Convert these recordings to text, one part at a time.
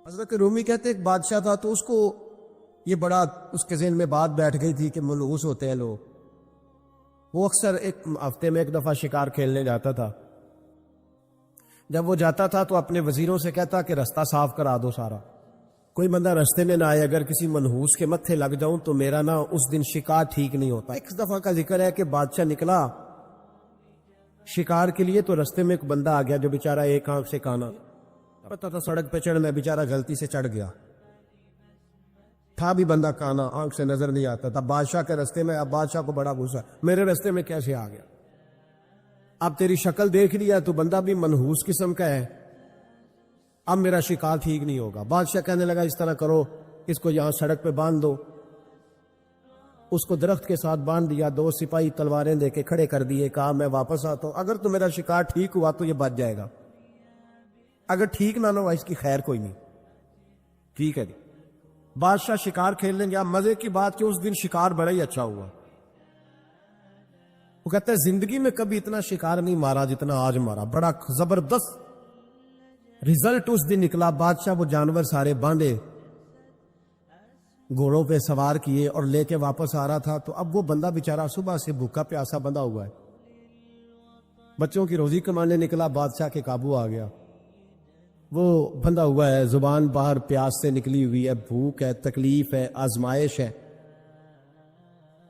حضرت رومی کہتے ایک بادشاہ تھا تو اس کو یہ بڑا اس کے ذہن میں بات بیٹھ گئی تھی کہ منحوس ہوتے ہیں لوگ. وہ اکثر ایک ہفتے میں ایک دفعہ شکار کھیلنے جاتا تھا. جب وہ جاتا تھا تو اپنے وزیروں سے کہتا کہ رستہ صاف کرا دو سارا, کوئی بندہ رستے میں نہ آئے, اگر کسی منحوس کے متھے لگ جاؤں تو میرا نا اس دن شکار ٹھیک نہیں ہوتا. ایک دفعہ کا ذکر ہے کہ بادشاہ نکلا شکار کے لیے تو رستے میں ایک بندہ آ گیا جو بیچارہ ایک آنکھ سے کانا, پتا تھا سڑک پہ چڑھنا, بیچارہ غلطی سے چڑھ گیا, تھا بھی بندہ کانا, آنکھ سے نظر نہیں آتا تھا. بادشاہ کے رستے میں, اب بادشاہ کو بڑا غصہ, میرے رستے میں کیسے آ گیا, اب تیری شکل دیکھ لیا تو بندہ بھی منحوس قسم کا ہے, اب میرا شکار ٹھیک نہیں ہوگا. بادشاہ کہنے لگا اس طرح کرو, اس کو یہاں سڑک پہ باندھ دو. اس کو درخت کے ساتھ باندھ دیا, 2 سپاہی تلواریں دے کے کھڑے کر دیے, کہا میں واپس آتا ہوں, اگر تو میرا شکار ٹھیک ہوا تو یہ بچ جائے گا, اگر ٹھیک نہ ہوا اس کی خیر کوئی نہیں. ٹھیک ہے جی. بادشاہ شکار کھیلنے گیا. مزے کی بات کہ اس دن شکار بڑا ہی اچھا ہوا. وہ کہتا ہے زندگی میں کبھی اتنا شکار نہیں مارا جتنا آج مارا, بڑا زبردست رزلٹ اس دن نکلا. بادشاہ وہ جانور سارے باندھے, گھوڑوں پہ سوار کیے اور لے کے واپس آ رہا تھا. تو اب وہ بندہ بیچارہ صبح سے بھوکا پیاسا بندھا ہوا ہے, بچوں کی روزی کمانے نکلا, بادشاہ کے قابو آ گیا. وہ بندھا ہوا ہے, زبان باہر پیاس سے نکلی ہوئی ہے, بھوک ہے, تکلیف ہے, آزمائش ہے.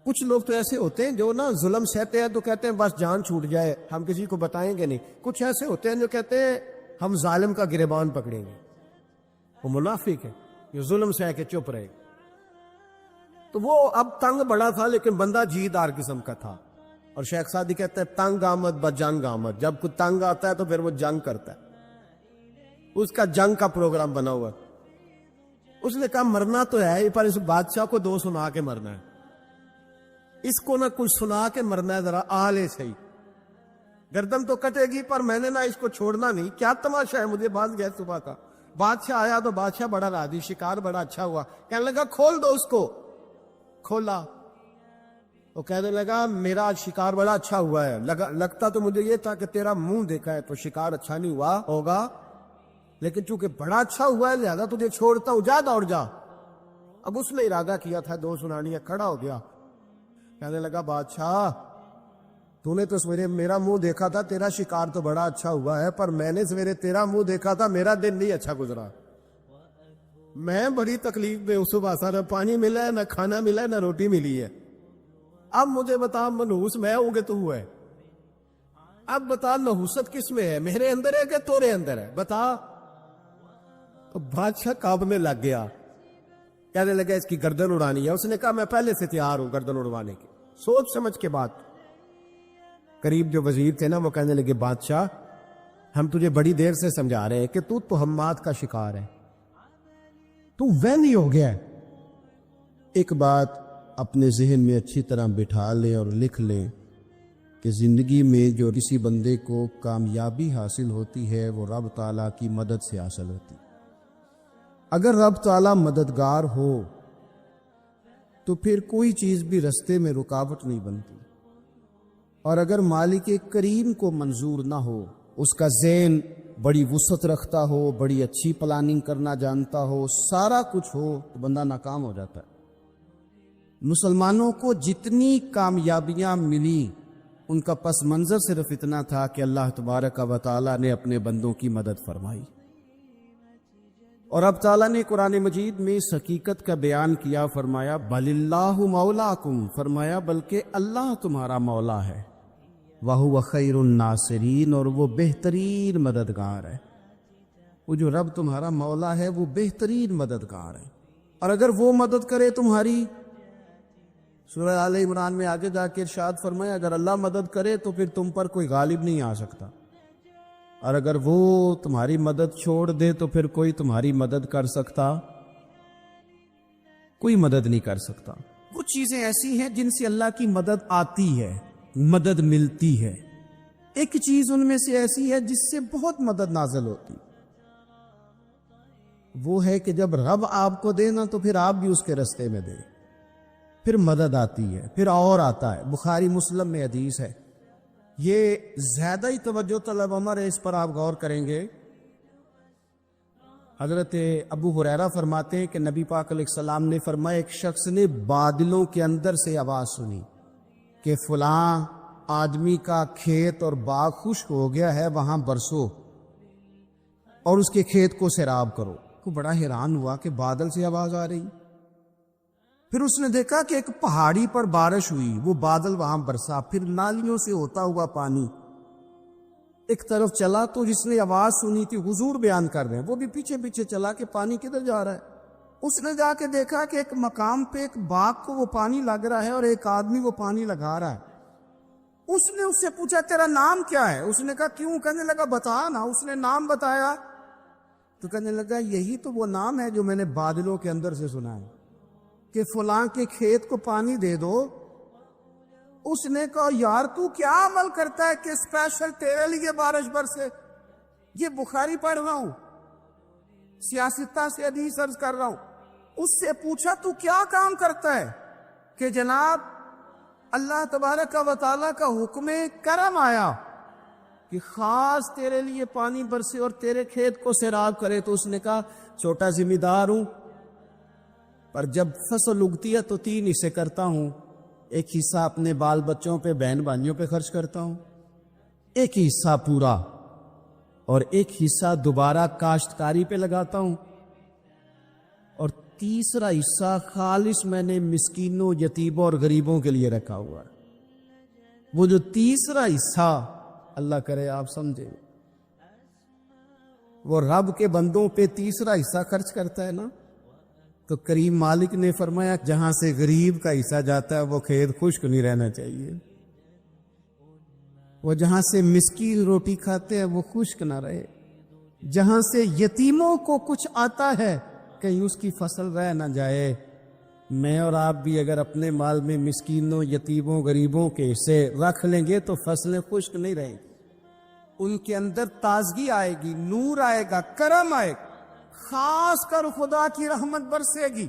کچھ لوگ تو ایسے ہوتے ہیں جو نا ظلم سہتے ہیں تو کہتے ہیں بس جان چھوٹ جائے, ہم کسی کو بتائیں گے نہیں. کچھ ایسے ہوتے ہیں جو کہتے ہیں ہم ظالم کا گریبان پکڑیں گے. وہ منافق ہے جو ظلم سہ کے چپ رہے. تو وہ اب تنگ بڑا تھا لیکن بندہ جیدار قسم کا تھا. اور شیخ سعدی کہتا ہے تنگ آمد بجنگ آمد, جب کوئی تنگ آتا ہے تو پھر وہ جنگ کرتا ہے. اس کا جنگ کا پروگرام بنا ہوا. اس نے کہا مرنا تو ہے پر اس بادشاہ کو 2 سنا کے مرنا ہے, اس کو نہ کچھ سنا کے مرنا ہے, ذرا آلے صحیح. گردن تو کٹے گی پر میں نے نہ اس کو چھوڑنا نہیں. کیا تماشا ہے, مجھے باندھ گیا صبح کا. بادشاہ آیا تو بادشاہ بڑا راضی, شکار بڑا اچھا ہوا. کہنے لگا کھول دو اس کو. کھولا. وہ کہنے لگا میرا آج شکار بڑا اچھا ہوا ہے. لگتا تو مجھے یہ تھا کہ تیرا منہ دیکھا ہے تو شکار اچھا نہیں ہوا ہوگا, لیکن چونکہ بڑا اچھا ہوا ہے لہذا تجھے چھوڑتا ہوں, جا دوڑ جا. اب اس نے ارادہ کیا تھا 2 سنانی ہے, کھڑا ہو گیا. کہنے لگا بادشاہ تو نے تو سویرے میرا منہ دیکھا تھا, تیرا شکار تو بڑا اچھا ہوا ہے, پر میں نے سویرے تیرا منہ دیکھا تھا, میرا دن نہیں اچھا گزرا. میں بڑی تکلیف میں اس صبح سا, نہ پانی ملا ہے, نہ کھانا ملا ہے, نہ روٹی ملی ہے. اب مجھے بتا منحوس میں ہوں گے تو ہے, اب بتا نحوست کس میں ہے, میرے اندر ہے کہ تورے اندر ہے, بتا. تو بادشاہ کانپنے لگ گیا. کہنے لگا اس کی گردن اڑانی ہے. اس نے کہا میں پہلے سے تیار ہوں گردن اڑوانے کی. سوچ سمجھ کے بات. قریب جو وزیر تھے نا وہ کہنے لگے بادشاہ ہم تجھے بڑی دیر سے سمجھا رہے ہیں کہ تو تہمات کا شکار ہے, تو وہمی ہو گیا ہے. ایک بات اپنے ذہن میں اچھی طرح بٹھا لیں اور لکھ لیں کہ زندگی میں جو کسی بندے کو کامیابی حاصل ہوتی ہے وہ رب تعالیٰ کی مدد سے حاصل ہوتی. اگر رب تعالیٰ مددگار ہو تو پھر کوئی چیز بھی رستے میں رکاوٹ نہیں بنتی. اور اگر مالک کریم کو منظور نہ ہو, اس کا ذہن بڑی وسعت رکھتا ہو, بڑی اچھی پلاننگ کرنا جانتا ہو, سارا کچھ ہو, تو بندہ ناکام ہو جاتا ہے. مسلمانوں کو جتنی کامیابیاں ملی ان کا پس منظر صرف اتنا تھا کہ اللہ تبارک و تعالیٰ نے اپنے بندوں کی مدد فرمائی. اور اب تعالیٰ نے قرآن مجید میں اس حقیقت کا بیان کیا, فرمایا بل اللہ مولاکم, فرمایا بلکہ اللہ تمہارا مولا ہے, وَهُوَ خَيْرُ النَّاصِرِينَ, اور وہ بہترین مددگار ہے. وہ جو رب تمہارا مولا ہے وہ بہترین مددگار ہے. اور اگر وہ مدد کرے تمہاری, سورہ آل عمران میں آگے جا کے ارشاد فرمایا اگر اللہ مدد کرے تو پھر تم پر کوئی غالب نہیں آ سکتا, اور اگر وہ تمہاری مدد چھوڑ دے تو پھر کوئی تمہاری مدد کر سکتا, کوئی مدد نہیں کر سکتا. وہ چیزیں ایسی ہیں جن سے اللہ کی مدد آتی ہے, مدد ملتی ہے. ایک چیز ان میں سے ایسی ہے جس سے بہت مدد نازل ہوتی, وہ ہے کہ جب رب آپ کو دے نا تو پھر آپ بھی اس کے رستے میں دے, پھر مدد آتی ہے, پھر اور آتا ہے. بخاری مسلم میں حدیث ہے, یہ زیادہ ہی توجہ طلب عمر ہے, اس پر آپ غور کریں گے. حضرت ابو ہریرہ فرماتے ہیں کہ نبی پاک علیہ السلام نے فرمایا ایک شخص نے بادلوں کے اندر سے آواز سنی کہ فلاں آدمی کا کھیت اور باغ خشک ہو گیا ہے، وہاں برسو اور اس کے کھیت کو سیراب کرو۔ وہ بڑا حیران ہوا کہ بادل سے آواز آ رہی۔ پھر اس نے دیکھا کہ ایک پہاڑی پر بارش ہوئی، وہ بادل وہاں برسا، پھر نالیوں سے ہوتا ہوا پانی ایک طرف چلا۔ تو جس نے آواز سنی تھی، حضور بیان کر رہے ہیں، وہ بھی پیچھے پیچھے چلا کہ پانی کدھر جا رہا ہے۔ اس نے جا کے دیکھا کہ ایک مقام پہ ایک باغ کو وہ پانی لگ رہا ہے اور ایک آدمی وہ پانی لگا رہا ہے۔ اس نے اس سے پوچھا تیرا نام کیا ہے؟ اس نے کہا کیوں؟ کہنے لگا بتا نا۔ اس نے نام بتایا تو کہنے لگا یہی تو وہ نام ہے جو میں نے بادلوں کے اندر سے سنا ہے کہ فلاں کے کھیت کو پانی دے دو۔ اس نے کہا یار تو کیا عمل کرتا ہے کہ اسپیشل تیرے لیے بارش برسے؟ یہ بخاری پڑھ رہا ہوں، سیاستہ سے حدیث عرض کر رہا ہوں۔ اس سے پوچھا تو کیا کام کرتا ہے کہ جناب اللہ تبارک و تعالیٰ کا حکم کرم آیا کہ خاص تیرے لیے پانی برسے اور تیرے کھیت کو سیراب کرے؟ تو اس نے کہا چھوٹا ذمہ دار ہوں، پر جب فصل اگتی ہے تو 3 حصے کرتا ہوں۔ ایک حصہ اپنے بال بچوں پہ، بہن بھائیوں پہ خرچ کرتا ہوں، ایک حصہ پورا، اور ایک حصہ دوبارہ کاشتکاری پہ لگاتا ہوں، اور تیسرا حصہ خالص میں نے مسکینوں، یتیموں اور غریبوں کے لیے رکھا ہوا ہے۔ وہ جو تیسرا حصہ اللہ کرے آپ سمجھیں، وہ رب کے بندوں پہ تیسرا حصہ خرچ کرتا ہے نا، تو کریم مالک نے فرمایا جہاں سے غریب کا حصہ جاتا ہے وہ کھیت خشک نہیں رہنا چاہیے، وہ جہاں سے مسکین روٹی کھاتے ہیں وہ خشک نہ رہے، جہاں سے یتیموں کو کچھ آتا ہے کہیں اس کی فصل رہ نہ جائے۔ میں اور آپ بھی اگر اپنے مال میں مسکینوں، یتیموں، غریبوں کے حصے رکھ لیں گے تو فصلیں خشک نہیں رہیں گی، ان کے اندر تازگی آئے گی، نور آئے گا، کرم آئے گا، خاص کر خدا کی رحمت برسے گی۔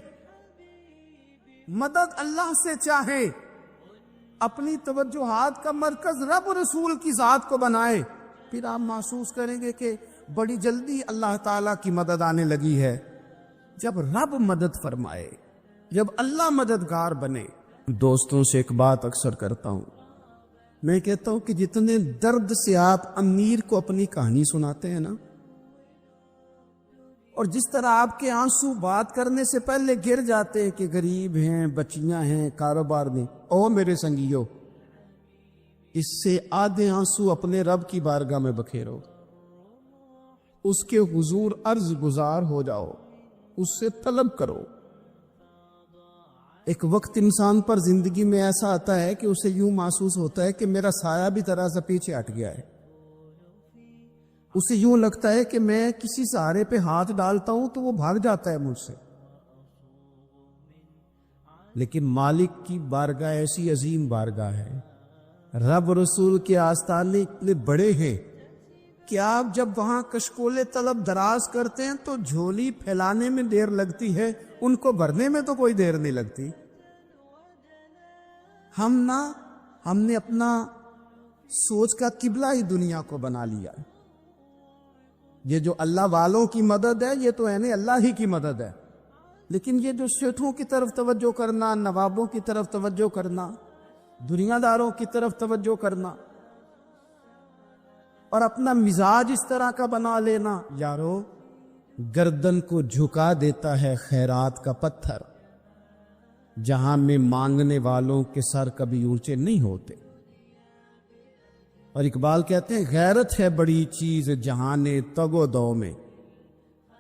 مدد اللہ سے چاہے، اپنی توجہات کا مرکز رب رسول کی ذات کو بنائے، پھر آپ محسوس کریں گے کہ بڑی جلدی اللہ تعالیٰ کی مدد آنے لگی ہے۔ جب رب مدد فرمائے، جب اللہ مددگار بنے۔ دوستوں سے ایک بات اکثر کرتا ہوں، میں کہتا ہوں کہ جتنے درد سے آپ امیر کو اپنی کہانی سناتے ہیں نا، اور جس طرح آپ کے آنسو بات کرنے سے پہلے گر جاتے ہیں کہ غریب ہیں، بچیاں ہیں، کاروبار میں، او میرے سنگیو، اس سے آدھے آنسو اپنے رب کی بارگاہ میں بکھیرو، اس کے حضور عرض گزار ہو جاؤ، اس سے طلب کرو۔ ایک وقت انسان پر زندگی میں ایسا آتا ہے کہ اسے یوں محسوس ہوتا ہے کہ میرا سایہ بھی طرح سے پیچھے ہٹ گیا ہے، اسے یوں لگتا ہے کہ میں کسی سہارے پہ ہاتھ ڈالتا ہوں تو وہ بھاگ جاتا ہے مجھ سے۔ لیکن مالک کی بارگاہ ایسی عظیم بارگاہ ہے، رب رسول کے آستانے اتنے بڑے ہیں کہ آپ جب وہاں کشکول طلب دراز کرتے ہیں تو جھولی پھیلانے میں دیر لگتی ہے، ان کو بھرنے میں تو کوئی دیر نہیں لگتی۔ ہم نے اپنا سوچ کا قبلہ ہی دنیا کو بنا لیا۔ یہ جو اللہ والوں کی مدد ہے یہ تو اللہ ہی کی مدد ہے، لیکن یہ جو سیٹھوں کی طرف توجہ کرنا، نوابوں کی طرف توجہ کرنا، دنیا داروں کی طرف توجہ کرنا اور اپنا مزاج اس طرح کا بنا لینا، یارو گردن کو جھکا دیتا ہے خیرات کا پتھر، جہاں میں مانگنے والوں کے سر کبھی اونچے نہیں ہوتے۔ اور اقبال کہتے ہیں غیرت ہے بڑی چیز جہان تگ و دو میں،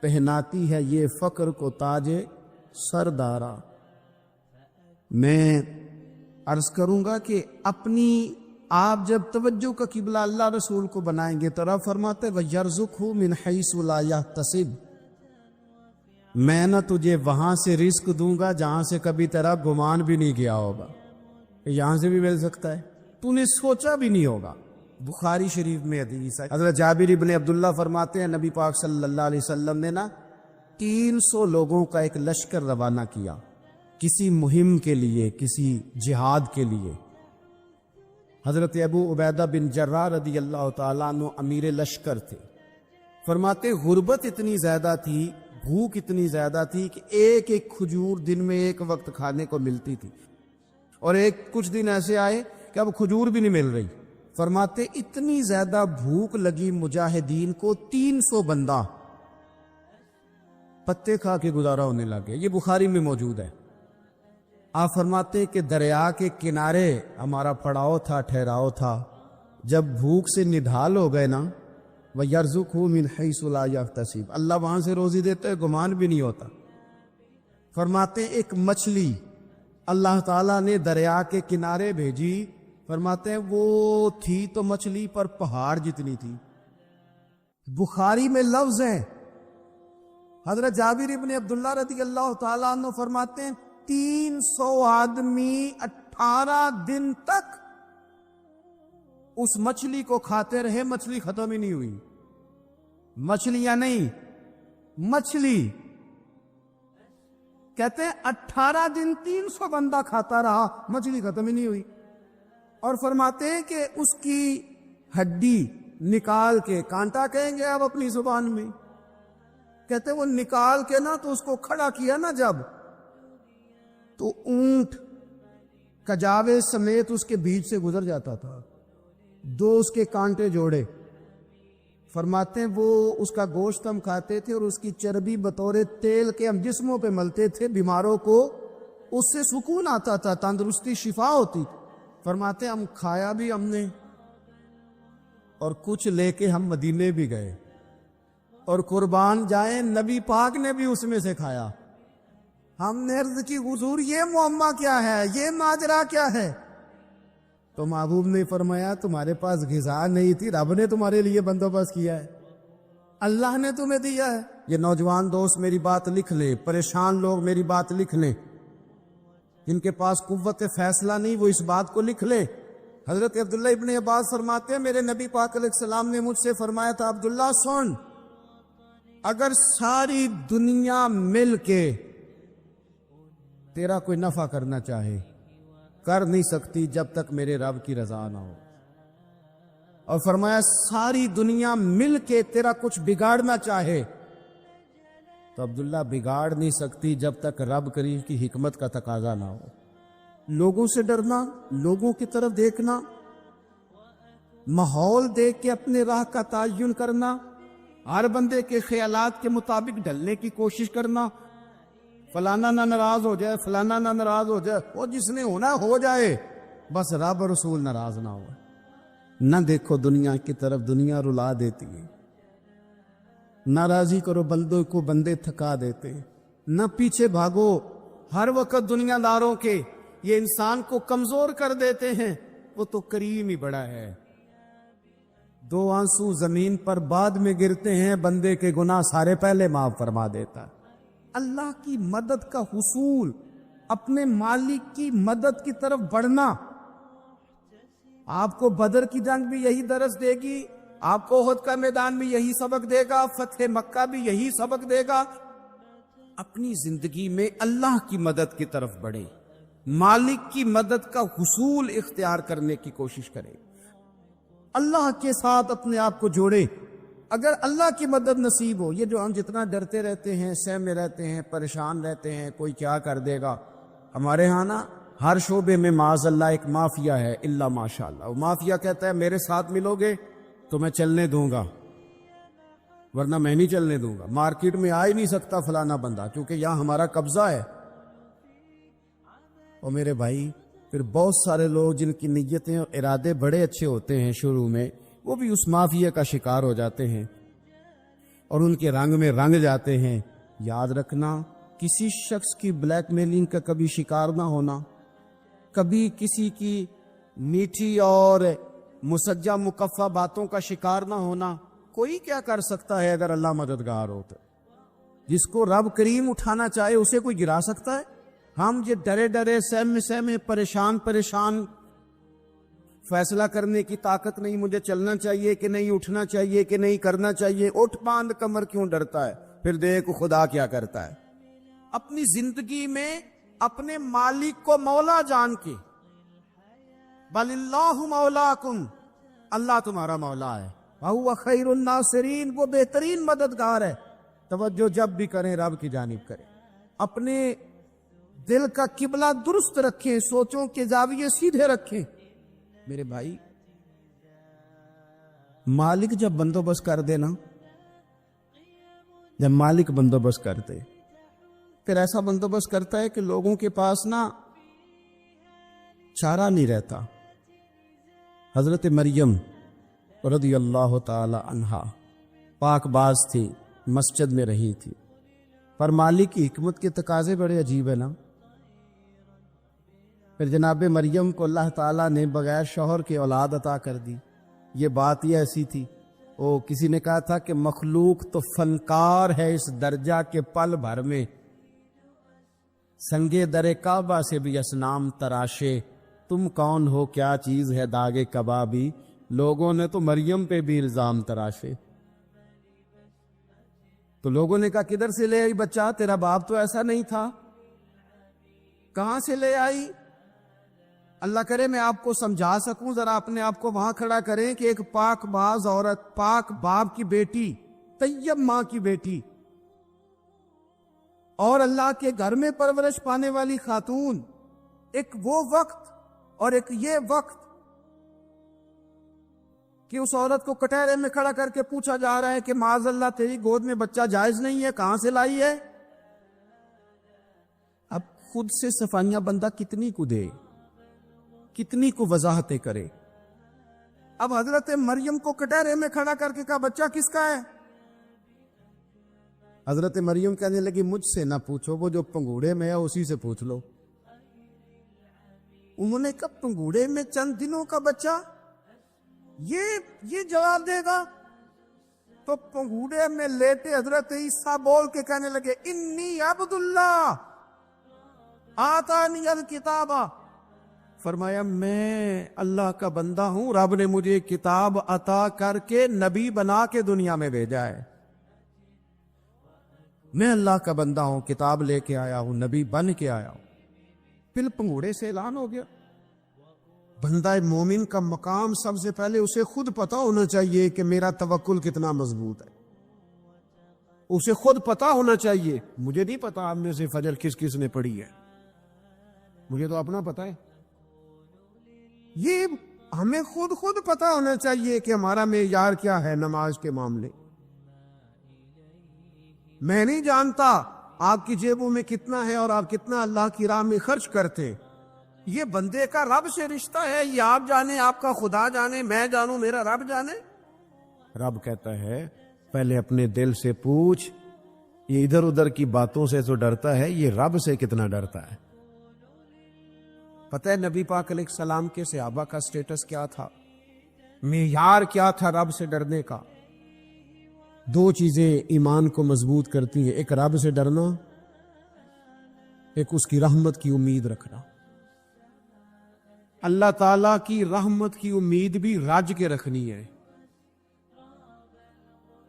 پہناتی ہے یہ فقر کو تاج سردارا۔ میں عرض کروں گا کہ اپنی آپ جب توجہ کا قبلہ اللہ رسول کو بنائیں گے تو رب فرماتے وَيَرْزُقْهُ مِنْ حَيْثُ لَا يَحْتَسِبُ، میں نہ تجھے وہاں سے رزق دوں گا جہاں سے کبھی تیرا گمان بھی نہیں کیا ہوگا، یہاں سے بھی مل سکتا ہے، تو نے سوچا بھی نہیں ہوگا۔ بخاری شریف میں حدیث ہے، حضرت جابر ابن عبداللہ فرماتے ہیں نبی پاک صلی اللہ علیہ وسلم نے 300 لوگوں کا ایک لشکر روانہ کیا کسی مہم کے لیے، کسی جہاد کے لیے۔ حضرت ابو عبیدہ بن جراح رضی اللہ تعالیٰ عنہ امیر لشکر تھے۔ فرماتے غربت اتنی زیادہ تھی بھوک اتنی زیادہ تھی کہ ایک ایک کھجور دن میں ایک وقت کھانے کو ملتی تھی، اور کچھ دن ایسے آئے کہ اب کھجور بھی نہیں مل رہی۔ فرماتے اتنی زیادہ بھوک لگی مجاہدین کو، 300 بندہ پتے کھا کے گزارا ہونے لگے۔ یہ بخاری میں موجود ہے۔ آپ فرماتے کہ دریا کے کنارے ہمارا پڑاؤ تھا، ٹھہراؤ تھا۔ جب بھوک سے نڈھال ہو گئے نا، وَيَرْزُقْهُ مِنْ حَيْثُ لَا يَحْتَسِبُ، اللہ وہاں سے روزی دیتا ہے، گمان بھی نہیں ہوتا۔ فرماتے ایک مچھلی اللہ تعالیٰ نے دریا کے کنارے بھیجی، فرماتے ہیں وہ تھی تو مچھلی پر پہاڑ جتنی تھی۔ بخاری میں لفظ ہے، حضرت جابر ابن عبداللہ رضی اللہ تعالیٰ عنہ فرماتے ہیں 300 آدمی 18 دن تک اس مچھلی کو کھاتے رہے، مچھلی ختم ہی نہیں ہوئی۔ مچھلیاں نہیں، مچھلی کہتے ہیں 18 دن 300 بندہ کھاتا رہا، مچھلی ختم ہی نہیں ہوئی۔ اور فرماتے ہیں کہ اس کی ہڈی نکال کے، کانٹا کہیں گے آپ اپنی زبان میں، کہتے ہیں وہ نکال کے نا تو اس کو کھڑا کیا نا جب، تو اونٹ کجاوے سمیت اس کے بیچ سے گزر جاتا تھا، 2 اس کے کانٹے جوڑے۔ فرماتے ہیں وہ اس کا گوشت ہم کھاتے تھے اور اس کی چربی بطور تیل کے ہم جسموں پہ ملتے تھے، بیماروں کو اس سے سکون آتا تھا، تندرستی شفا ہوتی تھی۔ فرماتے ہیں ہم کھایا بھی ہم نے، اور کچھ لے کے ہم مدینے بھی گئے، اور قربان جائیں نبی پاک نے بھی اس میں سے کھایا۔ ہم نے عرض کی حضور یہ معمہ کیا ہے، یہ ماجرا کیا ہے؟ تو محبوب نے فرمایا تمہارے پاس غذا نہیں تھی، رب نے تمہارے لیے بندوبست کیا ہے، اللہ نے تمہیں دیا ہے۔ یہ نوجوان دوست میری بات لکھ لیں، پریشان لوگ میری بات لکھ لیں، جن کے پاس قوت فیصلہ نہیں وہ اس بات کو لکھ لیں۔ حضرت عبداللہ ابن عباس فرماتے ہیں میرے نبی پاک علیہ السلام نے مجھ سے فرمایا تھا، عبداللہ سن، اگر ساری دنیا مل کے تیرا کوئی نفع کرنا چاہے، کر نہیں سکتی جب تک میرے رب کی رضا نہ ہو۔ اور فرمایا ساری دنیا مل کے تیرا کچھ بگاڑنا چاہے تو عبداللہ بگاڑ نہیں سکتی جب تک رب کریم کی حکمت کا تقاضا نہ ہو۔ لوگوں سے ڈرنا، لوگوں کی طرف دیکھنا، ماحول دیکھ کے اپنے راہ کا تعین کرنا، ہر بندے کے خیالات کے مطابق ڈھلنے کی کوشش کرنا، فلانا نہ ناراض ہو جائے، فلانا نہ ناراض ہو جائے، وہ جس نے ہونا ہو جائے، بس رب اور رسول ناراض نہ ہو۔ نہ دیکھو دنیا کی طرف، دنیا رلا دیتی ہے۔ ناراضی کرو بندوں کو، بندے تھکا دیتے۔ نہ پیچھے بھاگو ہر وقت دنیا داروں کے، یہ انسان کو کمزور کر دیتے ہیں۔ وہ تو کریم ہی بڑا ہے، 2 آنسو زمین پر بعد میں گرتے ہیں، بندے کے گناہ سارے پہلے معاف فرما دیتا ہے۔ اللہ کی مدد کا حصول، اپنے مالک کی مدد کی طرف بڑھنا، آپ کو بدر کی جنگ بھی یہی درس دے گی، آپ کو احد کا میدان بھی یہی سبق دے گا، فتح مکہ بھی یہی سبق دے گا۔ اپنی زندگی میں اللہ کی مدد کی طرف بڑھے، مالک کی مدد کا حصول اختیار کرنے کی کوشش کرے، اللہ کے ساتھ اپنے آپ کو جوڑے۔ اگر اللہ کی مدد نصیب ہو، یہ جو ہم جتنا ڈرتے رہتے ہیں، سہمے رہتے ہیں، پریشان رہتے ہیں کوئی کیا کر دے گا، ہمارے ہاں نا ہر شعبے میں معاذ اللہ ایک مافیا ہے، الا ماشاء اللہ۔ وہ مافیا کہتا ہے میرے ساتھ ملو گے تو میں چلنے دوں گا، ورنہ میں نہیں چلنے دوں گا، مارکیٹ میں آ ہی نہیں سکتا فلانا بندہ کیونکہ یہاں ہمارا قبضہ ہے۔ اور میرے بھائی پھر بہت سارے لوگ جن کی نیتیں اور ارادے بڑے اچھے ہوتے ہیں شروع میں، وہ بھی اس مافیا کا شکار ہو جاتے ہیں اور ان کے رنگ میں رنگ جاتے ہیں۔ یاد رکھنا، کسی شخص کی بلیک میلنگ کا کبھی شکار نہ ہونا، کبھی کسی کی میٹھی اور مسجع مکفہ باتوں کا شکار نہ ہونا۔ کوئی کیا کر سکتا ہے اگر اللہ مددگار ہو تو؟ جس کو رب کریم اٹھانا چاہے اسے کوئی گرا سکتا ہے؟ ہم یہ ڈرے ڈرے سہمے پریشان فیصلہ کرنے کی طاقت نہیں، مجھے چلنا چاہیے کہ نہیں، اٹھنا چاہیے کہ نہیں، کرنا چاہیے، اٹھ باندھ کمر کیوں ڈرتا ہے؟ پھر دیکھ خدا کیا کرتا ہے۔ اپنی زندگی میں اپنے مالک کو مولا جان کے، بل اللہ مولاکم، اللہ تمہارا مولا ہے، وَهُوَ خَيْرُ النَّاصِرِينَ، وہ بہترین مددگار ہے۔ توجہ جب بھی کریں رب کی جانب کریں، اپنے دل کا قبلہ درست رکھیں، سوچوں کے زاویے سیدھے رکھیں۔ میرے بھائی، مالک جب بندوبست کر دے نا، جب مالک بندوبست کرتے پھر ایسا بندوبست کرتا ہے کہ لوگوں کے پاس نا چارہ نہیں رہتا۔ حضرت مریم رضی اللہ تعالی عنہا پاک باز تھی، مسجد میں رہی تھی، پر مالک کی حکمت کے تقاضے بڑے عجیب ہے نا۔ پھر جناب مریم کو اللہ تعالیٰ نے بغیر شوہر کے اولاد عطا کر دی۔ یہ بات یہ ایسی تھی، وہ کسی نے کہا تھا کہ مخلوق تو فنکار ہے اس درجہ کے پل بھر میں سنگے در کعبہ سے بھی اصنام تراشے، تم کون ہو کیا چیز ہے داغے کبابی، لوگوں نے تو مریم پہ بھی الزام تراشے۔ تو لوگوں نے کہا کدھر سے لے آئی بچہ، تیرا باپ تو ایسا نہیں تھا، کہاں سے لے آئی؟ اللہ کرے میں آپ کو سمجھا سکوں، ذرا اپنے آپ کو وہاں کھڑا کریں کہ ایک پاک باز عورت، پاک باپ کی بیٹی، طیب ماں کی بیٹی، اور اللہ کے گھر میں پرورش پانے والی خاتون، ایک وہ وقت اور ایک یہ وقت کہ اس عورت کو کٹہرے میں کھڑا کر کے پوچھا جا رہا ہے کہ معاذ اللہ تیری گود میں بچہ جائز نہیں ہے، کہاں سے لائی ہے؟ اب خود سے صفائیاں بندہ کتنی کو دے، کتنی کو وضاحتیں کرے۔ اب حضرت مریم کو کٹہرے میں کھڑا کر کے کہا بچہ کس کا ہے؟ حضرت مریم کہنے لگی مجھ سے نہ پوچھو، وہ جو پنگوڑے میں ہے اسی سے پوچھ لو۔ انہوں نے کہا پنگوڑے میں چند دنوں کا بچہ یہ جواب دے گا؟ تو پنگوڑے میں لیتے حضرت عیسیٰ بول کے کہنے لگے انی عبد اللہ آتانی الکتاب، فرمایا میں اللہ کا بندہ ہوں، رب نے مجھے کتاب عطا کر کے نبی بنا کے دنیا میں بھیجا ہے، میں اللہ کا بندہ ہوں، کتاب لے کے آیا ہوں، نبی بن کے آیا ہوں۔ پھر پنگوڑے سے اعلان ہو گیا۔ بندہ مومن کا مقام سب سے پہلے اسے خود پتا ہونا چاہیے کہ میرا توکل کتنا مضبوط ہے، اسے خود پتا ہونا چاہیے۔ مجھے نہیں پتا آپ میں سے فجر کس کس نے پڑھی ہے، مجھے تو اپنا پتا ہے، یہ ہمیں خود پتا ہونا چاہیے کہ ہمارا معیار کیا ہے نماز کے معاملے۔ میں نہیں جانتا آپ کی جیبوں میں کتنا ہے اور آپ کتنا اللہ کی راہ میں خرچ کرتے، یہ بندے کا رب سے رشتہ ہے، یہ آپ جانے، آپ کا خدا جانے، میں جانوں، میرا رب جانے۔ رب کہتا ہے پہلے اپنے دل سے پوچھ، یہ ادھر ادھر کی باتوں سے تو ڈرتا ہے، یہ رب سے کتنا ڈرتا ہے۔ پتہ ہے نبی پاک علیہ السلام کے صحابہ کا سٹیٹس کیا تھا، معیار کیا تھا رب سے ڈرنے کا؟ دو چیزیں ایمان کو مضبوط کرتی ہیں، ایک رب سے ڈرنا، ایک اس کی رحمت کی امید رکھنا۔ اللہ تعالیٰ کی رحمت کی امید بھی رج کے رکھنی ہے،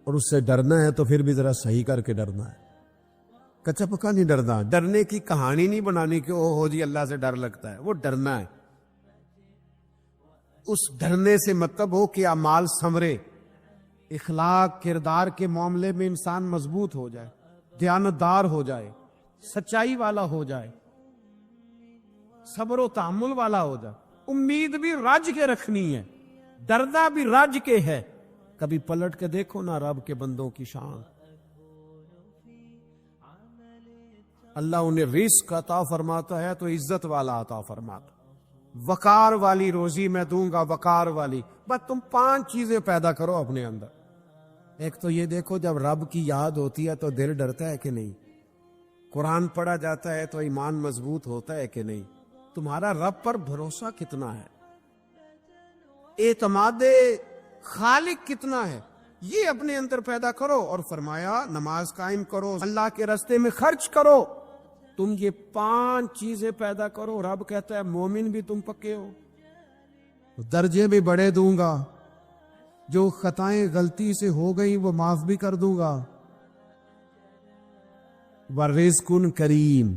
اور اس سے ڈرنا ہے تو پھر بھی ذرا صحیح کر کے ڈرنا ہے، کچا پکا نہیں ڈرنا۔ ڈرنے کی کہانی نہیں بنانی کہ او ہو جی اللہ سے ڈر لگتا ہے، وہ ڈرنا ہے۔ اس ڈرنے سے مطلب ہو کہ اعمال سنورے، اخلاق کردار کے معاملے میں انسان مضبوط ہو جائے، دیانتدار ہو جائے، سچائی والا ہو جائے، صبر و تحمل والا ہو جائے۔ امید بھی رج کے رکھنی ہے، ڈرنا بھی رج کے ہے۔ کبھی پلٹ کے دیکھو نا رب کے بندوں کی شان، اللہ انہیں رزق عطا فرماتا ہے تو عزت والا عطا فرماتا، وقار والی روزی میں دوں گا، وقار والی۔ بس تم 5 چیزیں پیدا کرو اپنے اندر۔ ایک تو یہ دیکھو جب رب کی یاد ہوتی ہے تو دل ڈرتا ہے کہ نہیں، قرآن پڑھا جاتا ہے تو ایمان مضبوط ہوتا ہے کہ نہیں، تمہارا رب پر بھروسہ کتنا ہے، اعتماد خالق کتنا ہے، یہ اپنے اندر پیدا کرو۔ اور فرمایا نماز قائم کرو، اللہ کے راستے میں خرچ کرو۔ تم یہ 5 چیزیں پیدا کرو، رب کہتا ہے مومن بھی تم پکے ہو، درجے بھی بڑے دوں گا، جو خطائیں غلطی سے ہو گئی وہ معاف بھی کر دوں گا۔ ورزق کریم،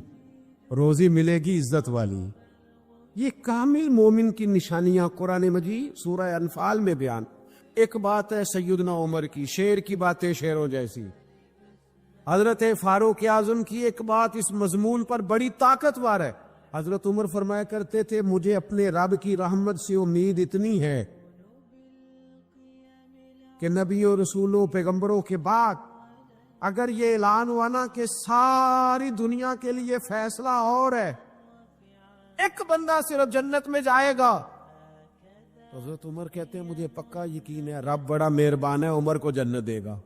روزی ملے گی عزت والی۔ یہ کامل مومن کی نشانیاں قرآن مجید سورہ انفال میں بیان۔ ایک بات ہے سیدنا عمر کی، شیر کی باتیں شیروں جیسی، حضرت فاروق اعظم کی ایک بات اس مضمون پر بڑی طاقتور ہے. حضرت عمر فرمایا کرتے تھے مجھے اپنے رب کی رحمت سے امید اتنی ہے کہ نبیوں رسولوں پیغمبروں کے بعد اگر یہ اعلان ہوا نا کہ ساری دنیا کے لیے فیصلہ اور ہے، ایک بندہ صرف جنت میں جائے گا، تو حضرت عمر کہتے ہیں مجھے پکا یقین ہے رب بڑا مہربان ہے، عمر کو جنت دے گا.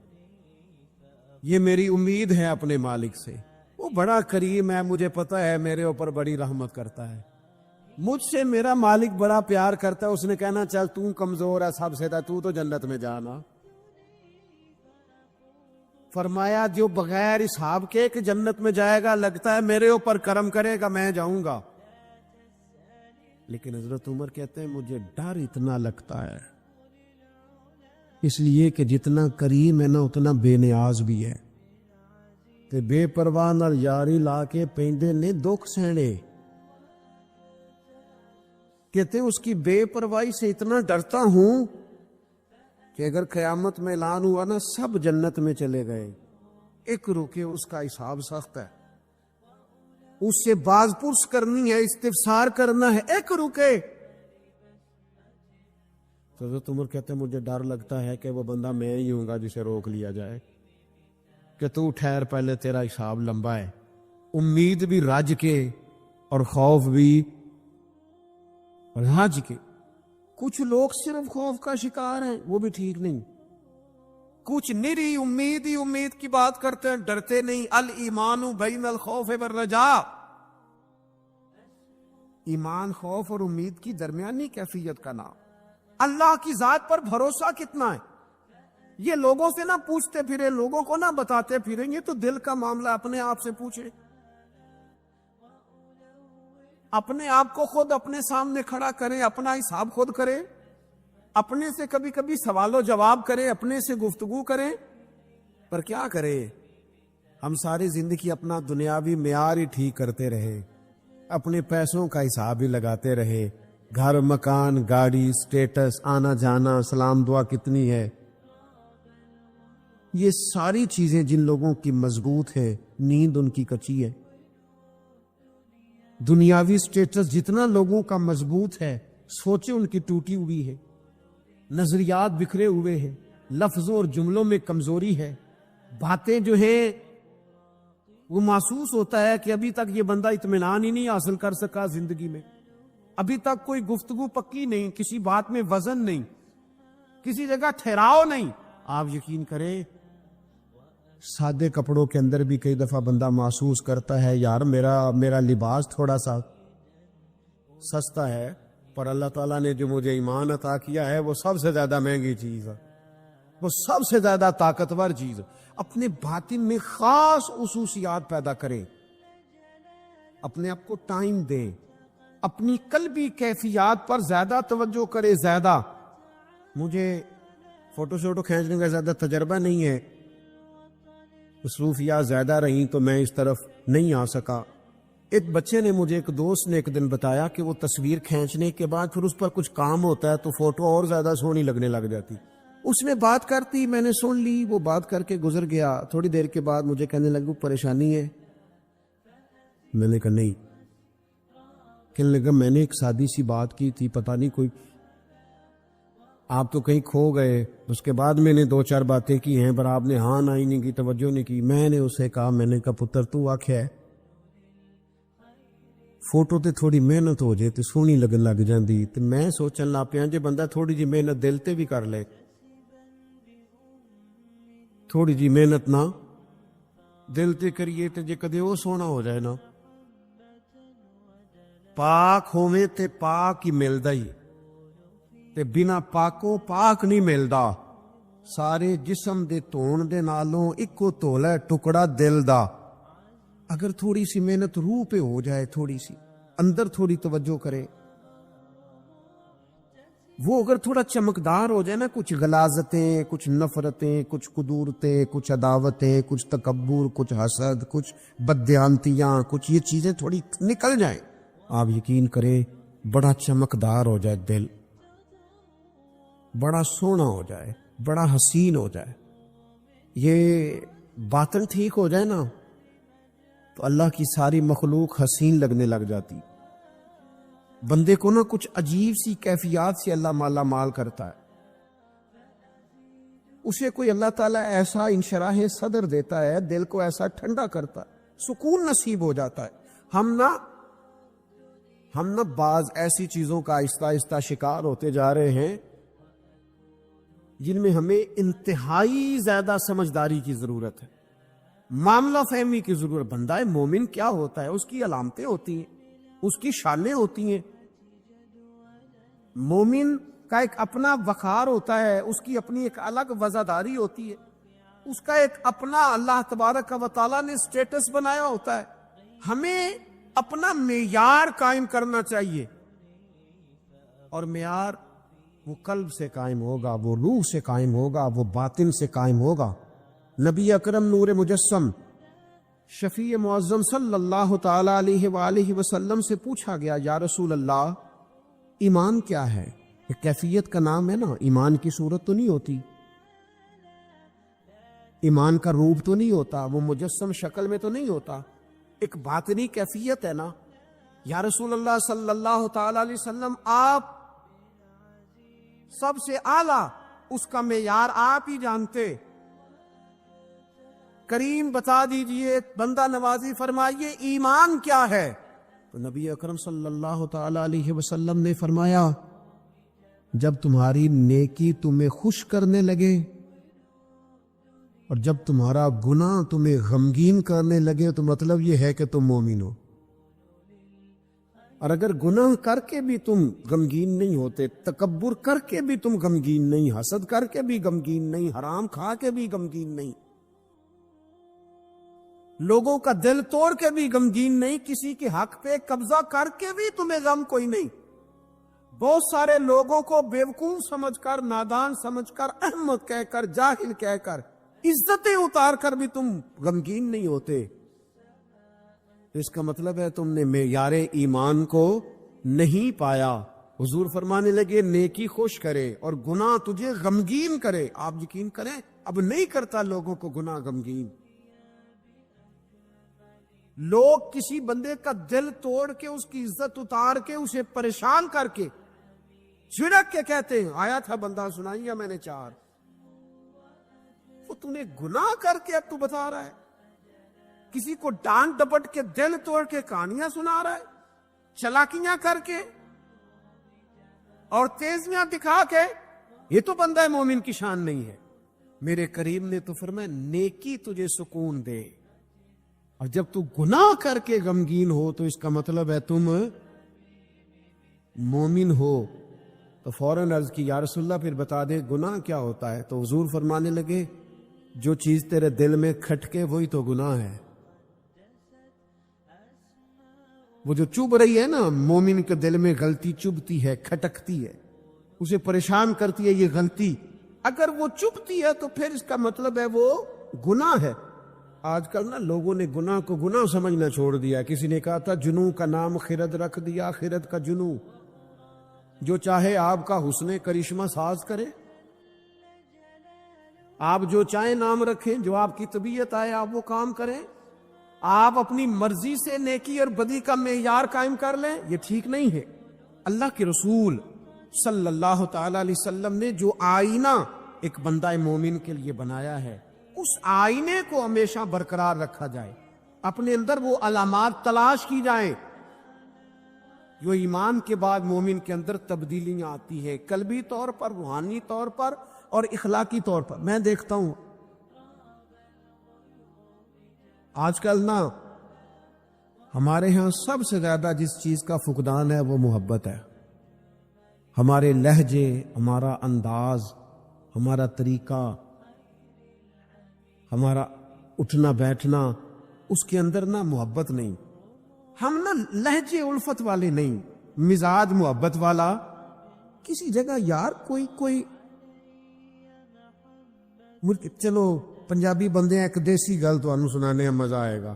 یہ میری امید ہے اپنے مالک سے، وہ بڑا کریم ہے، مجھے پتا ہے میرے اوپر بڑی رحمت کرتا ہے، مجھ سے میرا مالک بڑا پیار کرتا ہے. اس نے کہنا چل تو کمزور ہے سب سے، تو جنت میں جانا. فرمایا جو بغیر حساب کے کہ جنت میں جائے گا، لگتا ہے میرے اوپر کرم کرے گا میں جاؤں گا. لیکن حضرت عمر کہتے ہیں مجھے ڈر اتنا لگتا ہے، اس لیے کہ جتنا کریم ہے نا اتنا بے نیاز بھی ہے. تے بے پرواہ نال یاری لا کے پیندے نے دکھ سہنے. کہتے اس کی بے پرواہی سے اتنا ڈرتا ہوں کہ اگر قیامت میں اعلان ہوا نا سب جنت میں چلے گئے، ایک رکے اس کا حساب سخت ہے، اس سے باز پرس کرنی ہے، استفسار کرنا ہے، ایک رکے. حضرت عمر کہتے ہیں مجھے ڈر لگتا ہے کہ وہ بندہ میں ہی ہوں گا جسے روک لیا جائے کہ تو ٹھہر پہلے تیرا حساب لمبا ہے. امید بھی رج کے اور خوف بھی رج کے. کچھ لوگ صرف خوف کا شکار ہیں، وہ بھی ٹھیک نہیں. کچھ نری امید ہی امید کی بات کرتے ہیں، ڈرتے نہیں. الایمان بین الخوف والرجاء، ایمان خوف اور امید کی درمیانی کیفیت کا نام. اللہ کی ذات پر بھروسہ کتنا ہے یہ لوگوں سے نہ پوچھتے پھرے، لوگوں کو نہ بتاتے پھریں، یہ تو دل کا معاملہ اپنے آپ سے پوچھے. اپنے آپ کو خود اپنے سامنے کھڑا کریں، اپنا حساب خود کریں، اپنے سے کبھی کبھی سوال و جواب کریں، اپنے سے گفتگو کریں. پر کیا کرے، ہم ساری زندگی اپنا دنیاوی معیار ہی ٹھیک کرتے رہے، اپنے پیسوں کا حساب ہی لگاتے رہے، گھر مکان گاڑی سٹیٹس آنا جانا سلام دعا کتنی ہے. یہ ساری چیزیں جن لوگوں کی مضبوط ہے نیند ان کی کچی ہے. دنیاوی سٹیٹس جتنا لوگوں کا مضبوط ہے سوچیں ان کی ٹوٹی ہوئی ہے، نظریات بکھرے ہوئے ہیں، لفظوں اور جملوں میں کمزوری ہے، باتیں جو ہیں وہ محسوس ہوتا ہے کہ ابھی تک یہ بندہ اطمینان ہی نہیں حاصل کر سکا زندگی میں، ابھی تک کوئی گفتگو پکی نہیں، کسی بات میں وزن نہیں، کسی جگہ ٹھہراؤ نہیں. آپ یقین کریں سادے کپڑوں کے اندر بھی کئی دفعہ بندہ محسوس کرتا ہے یار میرا لباس تھوڑا سا سستا ہے، پر اللہ تعالیٰ نے جو مجھے ایمان عطا کیا ہے وہ سب سے زیادہ مہنگی چیز ہے، وہ سب سے زیادہ طاقتور چیز. اپنے باطن میں خاص خصوصیات پیدا کریں، اپنے آپ کو ٹائم دیں، اپنی قلبی کیفیات پر زیادہ توجہ کرے. زیادہ مجھے فوٹو شوٹو کھینچنے کا زیادہ تجربہ نہیں ہے، مصروفیات زیادہ رہیں تو میں اس طرف نہیں آ سکا. ایک بچے نے مجھے، ایک دوست نے ایک دن بتایا کہ وہ تصویر کھینچنے کے بعد پھر اس پر کچھ کام ہوتا ہے تو فوٹو اور زیادہ سونی لگنے لگ جاتی. اس نے بات کرتی، میں نے سن لی، وہ بات کر کے گزر گیا. تھوڑی دیر کے بعد مجھے کہنے لگا پریشانی ہے. میں نے کہا نہیں. کہنے لگا میں نے ایک سادی سی بات کی تھی، پتہ نہیں کوئی آپ تو کہیں کھو گئے. اس کے بعد میں نے 2-4 باتیں کی ہیں پر آپ نے ہاں نہ ہی نہیں کی، توجہ نہیں کی. میں نے اسے کہا، میں نے کہا پتر تو آکھیا ہے فوٹو تے تھوڑی محنت ہو جائے تے سونی لگن لگ جاندی. تے میں سوچن لگ پیا جے بندہ تھوڑی جی محنت دل تے بھی کر لے، تھوڑی جی محنت نہ دل تے کریے تے جے کدے وہ سونا ہو جائے نا، پاک ہوویں تے پاک ہی ملدا ہی، تے بنا پاکوں پاک نہیں ملدا. سارے جسم دے دھون دے نالوں اکو دھولا ہے ٹکڑا دل دا. اگر تھوڑی سی محنت روح پہ ہو جائے، تھوڑی سی اندر تھوڑی توجہ کرے، وہ اگر تھوڑا چمکدار ہو جائے نا، کچھ غلاظتیں، کچھ نفرتیں، کچھ قدورتیں، کچھ عداوتیں، کچھ تکبر، کچھ حسد، کچھ بددیانتیاں، کچھ یہ چیزیں تھوڑی نکل جائیں، آپ یقین کریں بڑا چمکدار ہو جائے دل، بڑا سونا ہو جائے، بڑا حسین ہو جائے. یہ باطن ٹھیک ہو جائے نا تو اللہ کی ساری مخلوق حسین لگنے لگ جاتی. بندے کو نا کچھ عجیب سی کیفیات سے اللہ مالا مال کرتا ہے. اسے کوئی اللہ تعالیٰ ایسا انشراح صدر دیتا ہے، دل کو ایسا ٹھنڈا کرتا ہے، سکون نصیب ہو جاتا ہے. ہم نا بعض ایسی چیزوں کا آہستہ آہستہ شکار ہوتے جا رہے ہیں جن میں ہمیں انتہائی زیادہ سمجھداری کی ضرورت ہے، معاملہ فہمی کی ضرورت. بندہ مومن کیا ہوتا ہے، اس کی علامتیں ہوتی ہیں، اس کی شانیں ہوتی ہیں. مومن کا ایک اپنا وقار ہوتا ہے، اس کی اپنی ایک الگ وزاداری ہوتی ہے، اس کا ایک اپنا اللہ تبارک و تعالیٰ نے سٹیٹس بنایا ہوتا ہے. ہمیں اپنا معیار قائم کرنا چاہیے، اور معیار وہ قلب سے قائم ہوگا، وہ روح سے قائم ہوگا، وہ باطن سے قائم ہوگا. نبی اکرم نور مجسم شفیع معظم صلی اللہ تعالی علیہ وآلہ وسلم سے پوچھا گیا، یا رسول اللہ ایمان کیا ہے؟ ایک کیفیت کا نام ہے نا، ایمان کی صورت تو نہیں ہوتی، ایمان کا روپ تو نہیں ہوتا، وہ مجسم شکل میں تو نہیں ہوتا، ایک باطنی کیفیت ہے نا. یا رسول اللہ صلی اللہ تعالی علیہ وسلم آپ سب سے اعلیٰ، اس کا معیار آپ ہی جانتے، کریم بتا دیجئے، بندہ نوازی فرمائیے ایمان کیا ہے؟ تو نبی اکرم صلی اللہ تعالی علیہ وسلم نے فرمایا، جب تمہاری نیکی تمہیں خوش کرنے لگے اور جب تمہارا گناہ تمہیں غمگین کرنے لگے تو مطلب یہ ہے کہ تم مومن ہو. اور اگر گناہ کر کے بھی تم غمگین نہیں ہوتے، تکبر کر کے بھی تم غمگین نہیں، حسد کر کے بھی غمگین نہیں، حرام کھا کے بھی غمگین نہیں، لوگوں کا دل توڑ کے بھی غمگین نہیں، کسی کے حق پہ قبضہ کر کے بھی تمہیں غم کوئی نہیں، بہت سارے لوگوں کو بیوقوف سمجھ کر، نادان سمجھ کر، احمق کہہ کر، جاہل کہہ کر، عزتیں اتار کر بھی تم غمگین نہیں ہوتے، اس کا مطلب ہے تم نے معیار ایمان کو نہیں پایا. حضور فرمانے لگے نیکی خوش کرے اور گناہ تجھے غمگین کرے. آپ یقین کریں اب نہیں کرتا لوگوں کو گناہ غمگین. لوگ کسی بندے کا دل توڑ کے، اس کی عزت اتار کے، اسے پریشان کر کے، جھڑک کے کہتے ہیں آیا تھا بندہ سنائیے میں نے 4، وہ تم نے گناہ کر کے اب تو بتا رہا ہے. کسی کو ڈانٹ ڈپٹ کے، دل توڑ کے کہانیاں سنا رہا ہے، چلاکیاں کر کے اور تیزیاں دکھا کے. یہ تو بندہ مومن کی شان نہیں ہے. میرے کریم نے تو فرمایا نیکی تجھے سکون دے، اور جب تو گناہ کر کے غمگین ہو تو اس کا مطلب ہے تم مومن ہو. تو فوراً عرض کی یا رسول اللہ پھر بتا دے گناہ کیا ہوتا ہے؟ تو حضور فرمانے لگے جو چیز تیرے دل میں کھٹکے وہی تو گناہ ہے. وہ جو چبھ رہی ہے نا، مومن کے دل میں غلطی چبھتی ہے، کھٹکتی ہے، اسے پریشان کرتی ہے یہ غلطی. اگر وہ چبھتی ہے تو پھر اس کا مطلب ہے وہ گناہ ہے. آج کل نا لوگوں نے گناہ کو گناہ سمجھنا چھوڑ دیا. کسی نے کہا تھا جنوں کا نام خرد رکھ دیا، خرد کا جنوں. جو چاہے آپ کا حسن کرشمہ ساز کرے، آپ جو چاہیں نام رکھیں، جو آپ کی طبیعت آئے آپ وہ کام کریں، آپ اپنی مرضی سے نیکی اور بدی کا معیار قائم کر لیں، یہ ٹھیک نہیں ہے. اللہ کے رسول صلی اللہ تعالی علیہ وسلم نے جو آئینہ ایک بندہ مومن کے لیے بنایا ہے، اس آئینے کو ہمیشہ برقرار رکھا جائے، اپنے اندر وہ علامات تلاش کی جائیں جو ایمان کے بعد مومن کے اندر تبدیلیاں آتی ہے، قلبی طور پر، روحانی طور پر اور اخلاقی طور پر. میں دیکھتا ہوں آج کل نا ہمارے ہاں سب سے زیادہ جس چیز کا فقدان ہے وہ محبت ہے. ہمارے لہجے، ہمارا انداز، ہمارا طریقہ، ہمارا اٹھنا بیٹھنا، اس کے اندر نا محبت نہیں. ہم نا لہجے الفت والے نہیں، مزاج محبت والا. کسی جگہ یار کوئی چلو پنجابی بندے ایک دیسی گل تو انہوں سنانے میں مزہ آئے گا.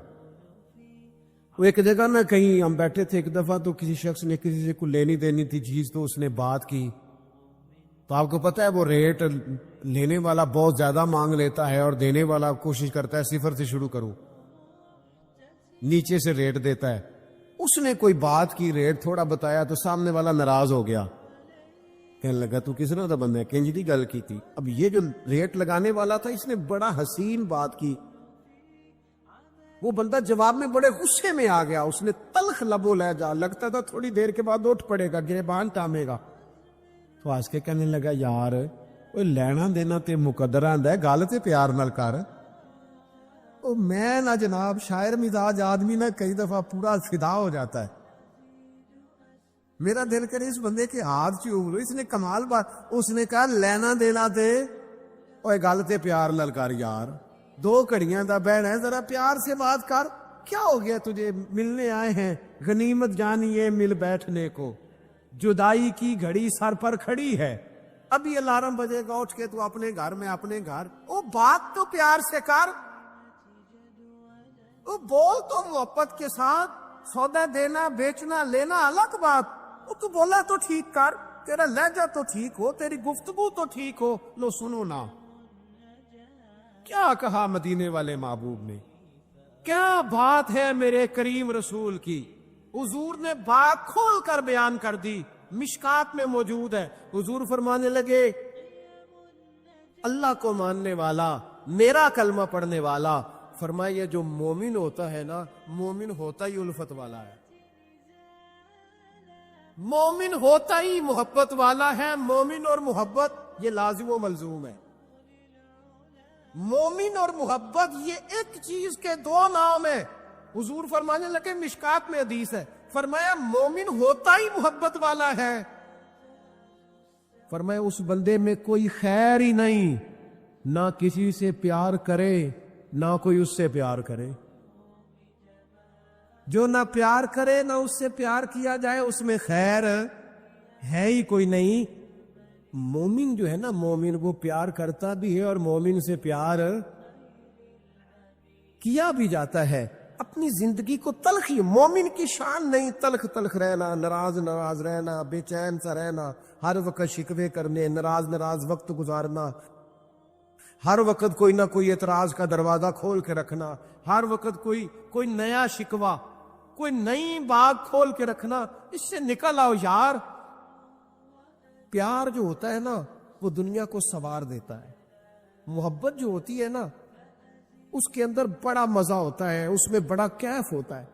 وہ ایک جگہ نا کہیں ہم بیٹھے تھے ایک دفعہ، تو کسی شخص نے کسی سے کوئی لینی دینی تھی چیز، تو اس نے بات کی تو آپ کو پتا ہے وہ ریٹ لینے والا بہت زیادہ مانگ لیتا ہے اور دینے والا کوشش کرتا ہے 0 سے شروع کروں، نیچے سے ریٹ دیتا ہے. اس نے کوئی بات کی، ریٹ تھوڑا بتایا تو سامنے والا ناراض ہو گیا، کہنے لگا تو کس طرح دا بندہ ہے، کنج دی گل کی تھی. اب یہ جو ریٹ لگانے والا تھا اس نے بڑا حسین بات کی، وہ بندہ جواب میں بڑے غصے میں آ گیا، اس نے تلخ لبو لہجہ، لگتا تھا تھوڑی دیر کے بعد اٹھ پڑے گا، گریبان تامے گا. تو آج کے کہنے لگا یار وہ لینا دینا تے مقدر آندا ہے، گل تے پیار نال کر. او میں نہ جناب شاعر مزاج آدمی نہ کئی دفعہ پورا فدا ہو جاتا ہے. میرا دل کرے اس بندے کے ہاتھ چوم لو، اس نے کمال بات. اس نے کہا لینا دینا تے اوے گل تے پیار نال کر یار، 2 گھڑیاں دا بہن ہے، ذرا پیار سے بات کر. کیا ہو گیا تجھے، ملنے آئے ہیں، غنیمت جانیے مل بیٹھنے کو، جدائی کی گھڑی سر پر کھڑی ہے، ابھی الارم بجے گا، اٹھ کے تو اپنے گھر میں اپنے گھر. او بات تو پیار سے کر، او بول تو محبت کے ساتھ. سودا دینا بیچنا لینا الگ بات، او تو بولا تو ٹھیک کر، تیرا لہجہ تو ٹھیک ہو، تیری گفتگو تو ٹھیک ہو. لو سنو نا کیا کہا مدینے والے محبوب نے، کیا بات ہے میرے کریم رسول کی. حضور نے بات کھول کر بیان کر دی، مشکات میں موجود ہے. حضور فرمانے لگے اللہ کو ماننے والا، میرا کلمہ پڑھنے والا، فرمایا یہ جو مومن ہوتا ہے نا، مومن ہوتا ہی الفت والا ہے، مومن ہوتا ہی محبت والا ہے. مومن اور محبت یہ لازم و ملزوم ہے. مومن اور محبت یہ ایک چیز کے 2 نام ہیں. حضور فرمانے لگے مشکات میں حدیث ہے، فرمایا مومن ہوتا ہی محبت والا ہے. فرمایا اس بندے میں کوئی خیر ہی نہیں، نہ کسی سے پیار کرے نہ کوئی اس سے پیار کرے. جو نہ پیار کرے نہ اس سے پیار کیا جائے اس میں خیر ہے ہی کوئی نہیں. مومن جو ہے نا، مومن وہ پیار کرتا بھی ہے اور مومن سے پیار کیا بھی جاتا ہے. اپنی زندگی کو تلخی، مومن کی شان نہیں تلخ تلخ رہنا، ناراض ناراض رہنا، بے چین سا رہنا، ہر وقت شکوے کرنے، ناراض وقت گزارنا، ہر وقت کوئی نہ کوئی اعتراض کا دروازہ کھول کے رکھنا، ہر وقت کوئی نیا شکوہ، کوئی نئی بات کھول کے رکھنا. اس سے نکل آؤ یار. پیار جو ہوتا ہے نا وہ دنیا کو سنوار دیتا ہے. محبت جو ہوتی ہے نا اس کے اندر بڑا مزہ ہوتا ہے، اس میں بڑا کیف ہوتا ہے.